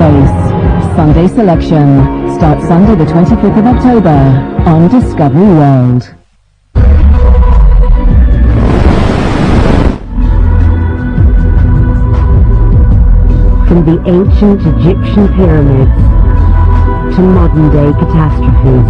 place. Sunday Selection starts Sunday the 25th of October on Discovery World. From the ancient Egyptian pyramids to modern-day catastrophes,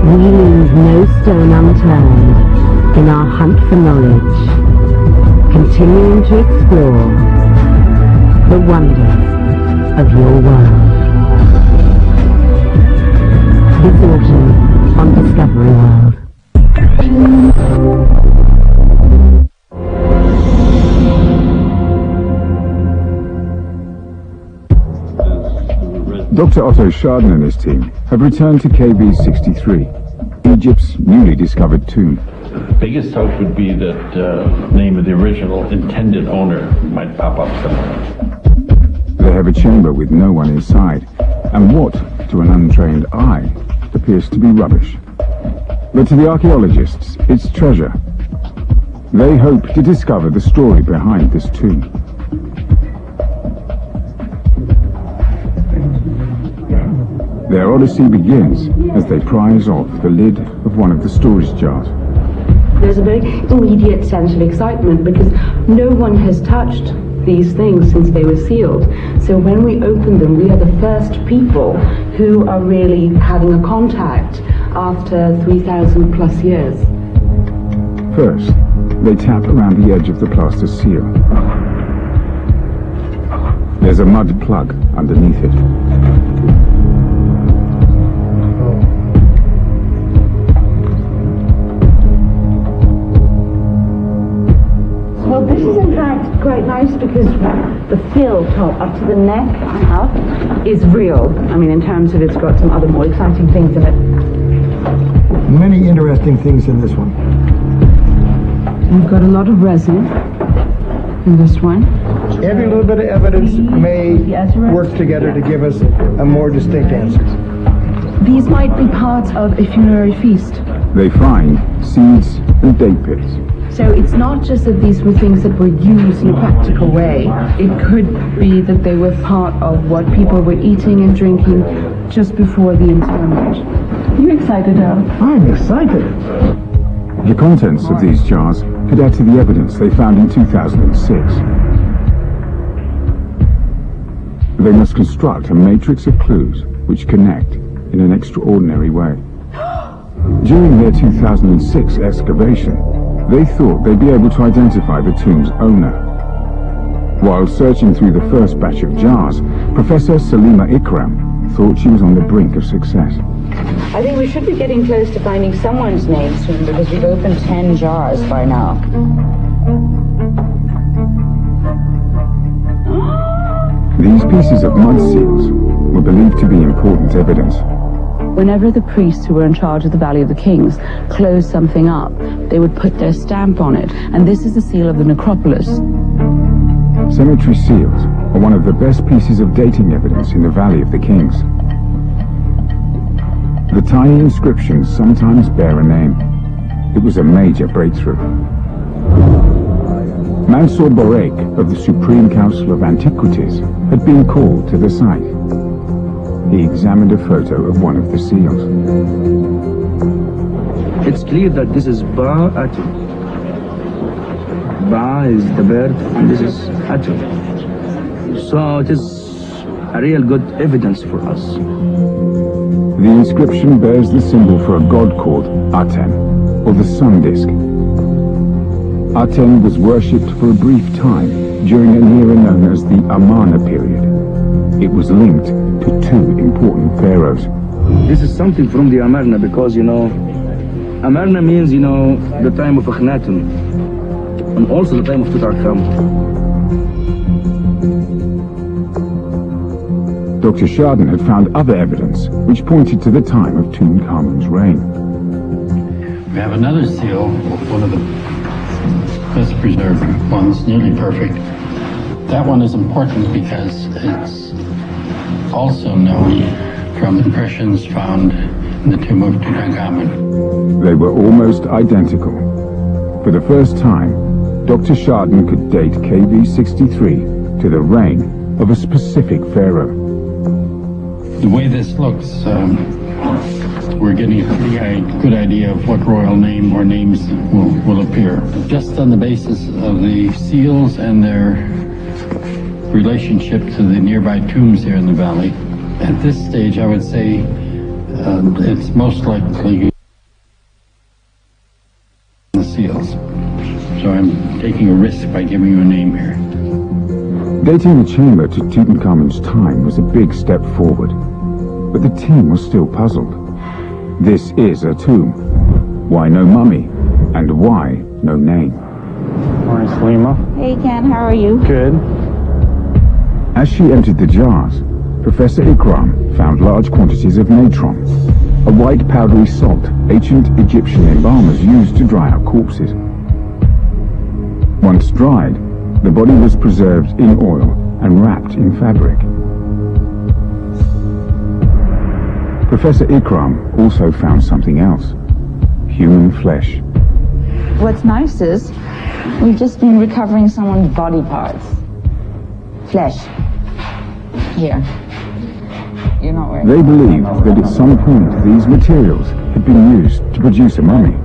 we leave no stone unturned in our hunt for knowledge, continuing to explore the wonders of your world. This autumn on Discovery World. Dr. Otto Schaden and his team have returned to KB63, Egypt's newly discovered tomb. The biggest hope would be that the name of the original intended owner might pop up somewhere. They have a chamber with no one inside, and what, to an untrained eye, appears to be rubbish. But to the archaeologists, it's treasure. They hope to discover the story behind this tomb. Their odyssey begins as they prise off the lid of one of the storage jars. There's a very immediate sense of excitement because no one has touched these things since they were sealed. So when we open them, we are the first people who are really having a contact after 3,000 plus years. First, they tap around the edge of the plaster seal. There's a mud plug underneath it. Well, this is in fact quite nice because the fill top up to the neck and up is real. I mean, in terms of it's got some other more exciting things in it. Many interesting things in this one. We've got a lot of resin in this one. Every little bit of evidence may work together to give us a more distinct answer. These might be parts of a funerary feast. They find seeds and date pits. So it's not just that these were things that were used in a practical way. It could be that they were part of what people were eating and drinking just before the interment. You excited, Al? I'm excited. The contents of these jars could add to the evidence they found in 2006. They must construct a matrix of clues which connect in an extraordinary way. During their 2006 excavation, they thought they'd be able to identify the tomb's owner. While searching through the first batch of jars, Professor Salima Ikram thought she was on the brink of success. I think we should be getting close to finding someone's name soon because we've opened 10 jars by now. These pieces of mud seals were believed to be important evidence. Whenever the priests who were in charge of the Valley of the Kings closed something up, they would put their stamp on it, and this is the seal of the necropolis. Cemetery seals are one of the best pieces of dating evidence in the Valley of the Kings. The tiny inscriptions sometimes bear a name. It was a major breakthrough. Mansour Bourek of the Supreme Council of Antiquities had been called to the site. He examined a photo of one of the seals. It's clear that this is Ba Atum. Ba is the bird, and this is Atum. So it is a real good evidence for us. The inscription bears the symbol for a god called Aten, or the sun disk. Aten was worshipped for a brief time during an era known as the Amarna period. It was linked to two important pharaohs. This is something from the Amarna because, Amarna means, the time of Akhenaten and also the time of Tutankhamun. Dr. Schaden had found other evidence which pointed to the time of Tutankhamun's reign. We have another seal, one of the best preserved ones, nearly perfect. That one is important because it's also known from impressions found in the tomb of Tutankhamun. They were almost identical. For the first time, Dr. Schaden could date KB63 to the reign of a specific pharaoh. The way this looks, we're getting a pretty good idea of what royal name or names will appear. Just on the basis of the seals and their relationship to the nearby tombs here in the valley. At this stage, I would say it's most likely the seals. So I'm taking a risk by giving you a name here. Dating the chamber to Tutankhamun's time was a big step forward, but the team was still puzzled. This is a tomb. Why no mummy? And why no name? Morning, Salima. Hey, Ken, how are you? Good. As she emptied the jars, Professor Ikram found large quantities of natron, a white powdery salt ancient Egyptian embalmers used to dry out corpses. Once dried, the body was preserved in oil and wrapped in fabric. Professor Ikram also found something else: human flesh. What's nice is we've just been recovering someone's body parts. Flesh. Here. You're not wearing. They believed that at some point these materials had been used to produce a mummy.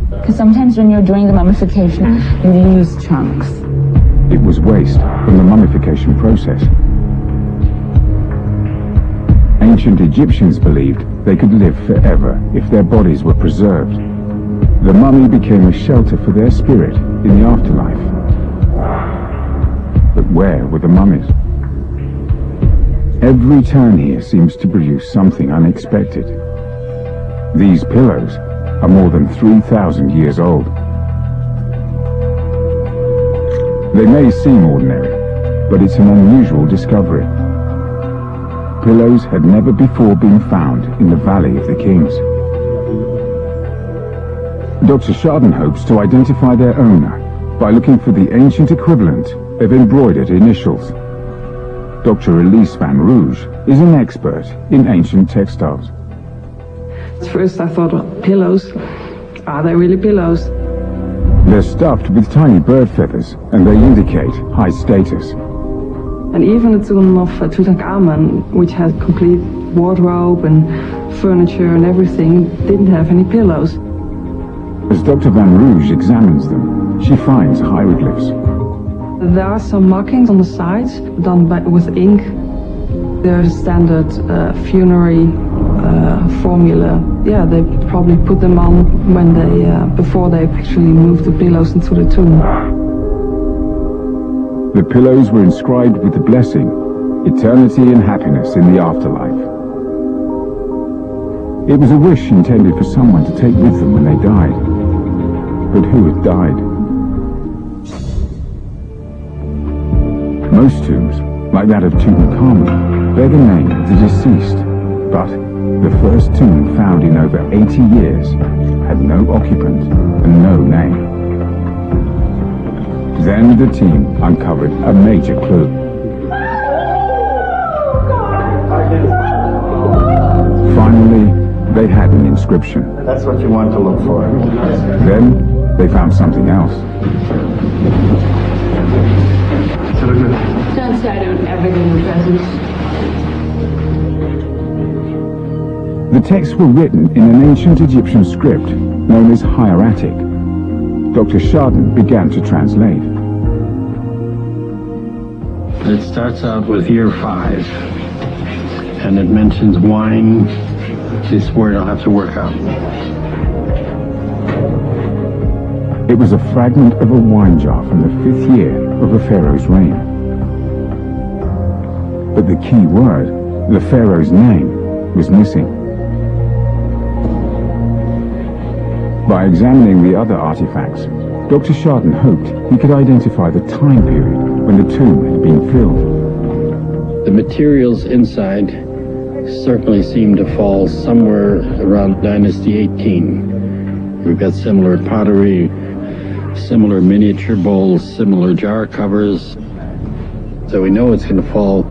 Because sometimes when you're doing the mummification, you use chunks. It was waste from the mummification process. Ancient Egyptians believed they could live forever if their bodies were preserved. The mummy became a shelter for their spirit in the afterlife. But where were the mummies? Every turn here seems to produce something unexpected. These pillows are more than 3,000 years old. They may seem ordinary, but it's an unusual discovery. Pillows had never before been found in the Valley of the Kings. Dr. Chardin hopes to identify their owner by looking for the ancient equivalent of embroidered initials. Dr. Elise Van Rouge is an expert in ancient textiles. At first I thought, well, pillows? Are they really pillows? They're stuffed with tiny bird feathers, and they indicate high status. And even the tomb of Tutankhamun, which had complete wardrobe and furniture and everything, didn't have any pillows. As Dr. Van Rouge examines them, she finds hieroglyphs. There are some markings on the sides done with ink. They're the standard funerary formula. Yeah, they probably put them on when they before they actually moved the pillows into the tomb. The pillows were inscribed with the blessing, eternity and happiness in the afterlife. It was a wish intended for someone to take with them when they died. But who had died? Most tombs, like that of Tutankhamun, bear the name of the deceased, but the first tomb found in over 80 years had no occupant and no name. Then the team uncovered a major clue. Finally, they had an inscription. That's what you want to look for. Then, they found something else. Don't say I don't ever give you presents. The texts were written in an ancient Egyptian script known as hieratic. Dr. Chardin began to translate. It starts out with year 5, and it mentions wine. This word I'll have to work out. It was a fragment of a wine jar from the 5th year of a pharaoh's reign. But the key word, the pharaoh's name, was missing. By examining the other artifacts, Dr. Chardin hoped he could identify the time period when the tomb had been filled. The materials inside certainly seem to fall somewhere around Dynasty 18. We've got similar pottery, similar miniature bowls, similar jar covers. So we know it's going to fall